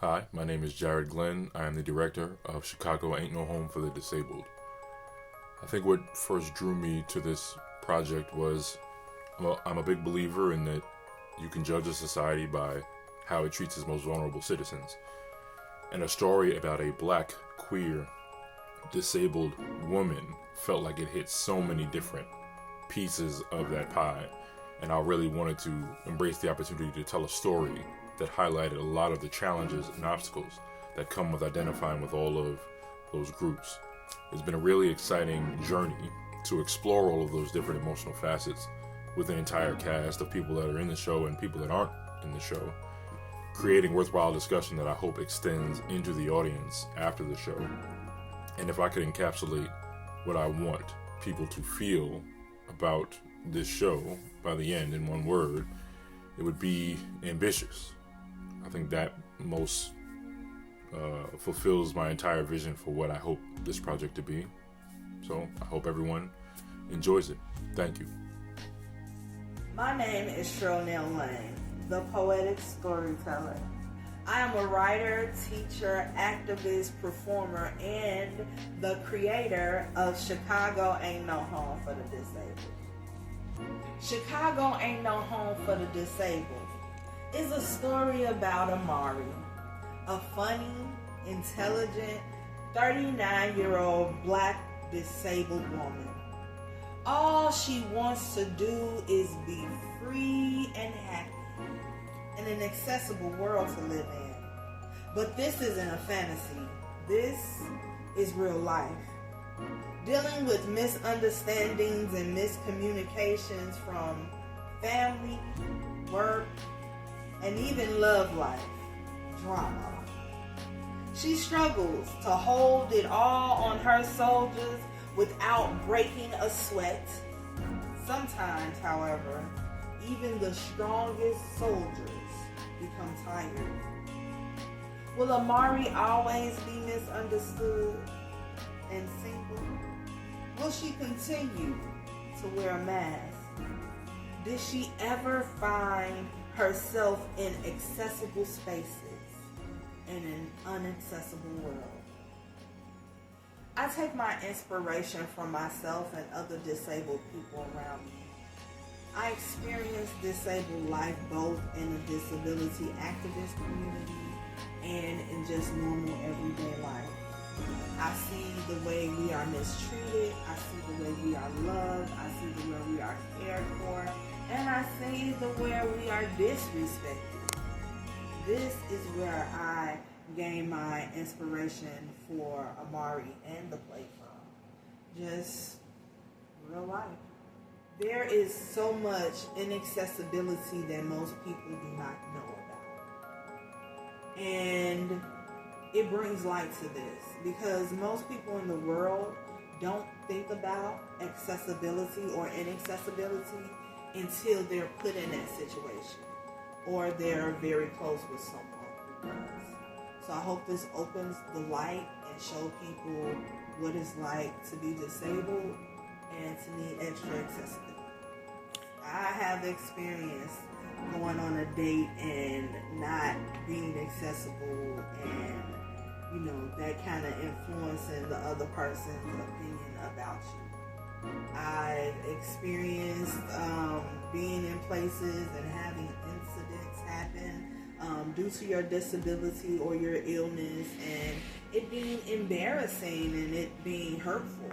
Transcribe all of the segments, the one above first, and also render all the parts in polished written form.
Hi, my name is Jared Glenn. I am the director of Chicago Ain't No Home for the Disabled. I think what first drew me to this project was I'm a big believer in that you can judge a society by how it treats its most vulnerable citizens. And a story about a black, queer, disabled woman felt like it hit so many different pieces of that pie. And I really wanted to embrace the opportunity to tell a story that highlighted a lot of the challenges and obstacles that come with identifying with all of those groups. It's been a really exciting journey to explore all of those different emotional facets with an entire cast of people that are in the show and people that aren't in the show, creating worthwhile discussion that I hope extends into the audience after the show. And if I could encapsulate what I want people to feel about this show by the end in one word, it would be ambitious. I think that most fulfills my entire vision for what I hope this project to be. So I hope everyone enjoys it. Thank you. My name is Cherlnell Lane, the poetic storyteller. I am a writer, teacher, activist, performer, and the creator of Chicago Ain't No Home for the Disabled. Chicago Ain't No Home for the Disabled is a story about Amari, a funny, intelligent, 39-year-old black disabled woman. All she wants to do is be free and happy in an accessible world to live in. But this isn't a fantasy. This is real life. Dealing with misunderstandings and miscommunications from family, work, and even love life drama. She struggles to hold it all on her shoulders without breaking a sweat. Sometimes, however, even the strongest soldiers become tired. Will Amari always be misunderstood and single? Will she continue to wear a mask? Did she ever find herself in accessible spaces in an inaccessible world? I take my inspiration from myself and other disabled people around me. I experienced disabled life both in the disability activist community and in just normal everyday life. I see the way we are mistreated, I see the way we are loved, I see the way we are cared for, and I see the way we are disrespected. This is where I gain my inspiration for Amari and the play from. Just real life. There is so much inaccessibility that most people do not know about. And it brings light to this because most people in the world don't think about accessibility or inaccessibility until they're put in that situation or they're very close with someone who does. So I hope this opens the light and show people what it's like to be disabled and to need extra accessibility. I have experience going on a date and not being accessible and, that kind of influencing the other person's opinion about you. I've experienced being in places and having incidents happen due to your disability or your illness and it being embarrassing and it being hurtful.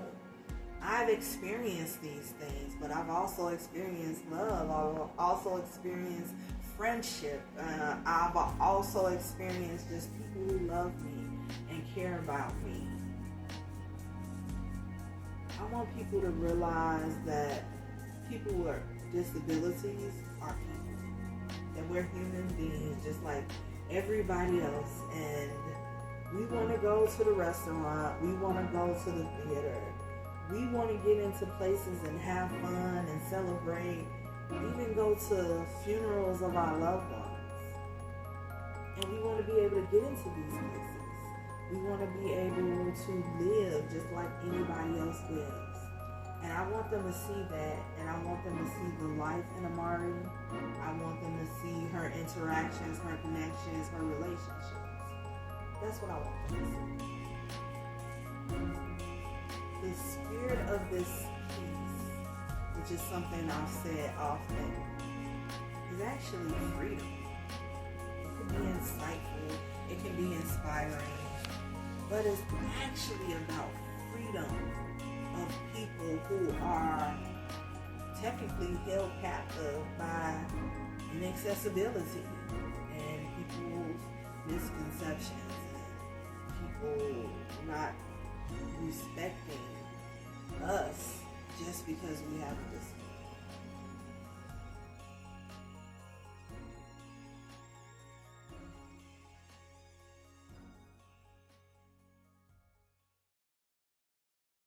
I've experienced these things, but I've also experienced love. I've also experienced friendship. I've also experienced just people who love me and care about me. I want people to realize that people with disabilities are people. That we're human beings just like everybody else. And we want to go to the restaurant. We want to go to the theater. We want to get into places and have fun and celebrate. Even go to funerals of our loved ones. And we want to be able to get into these places. We want to be able to live just like anybody else lives. And I want them to see that, and I want them to see the life in Amari. I want them to see her interactions, her connections, her relationships. That's what I want to say. The spirit of this piece, which is something I've said often, is actually freedom. It can be insightful, it can be inspiring, but it's actually about freedom of people who are technically held captive by inaccessibility and people's misconceptions and people not respecting us just because we have a disability.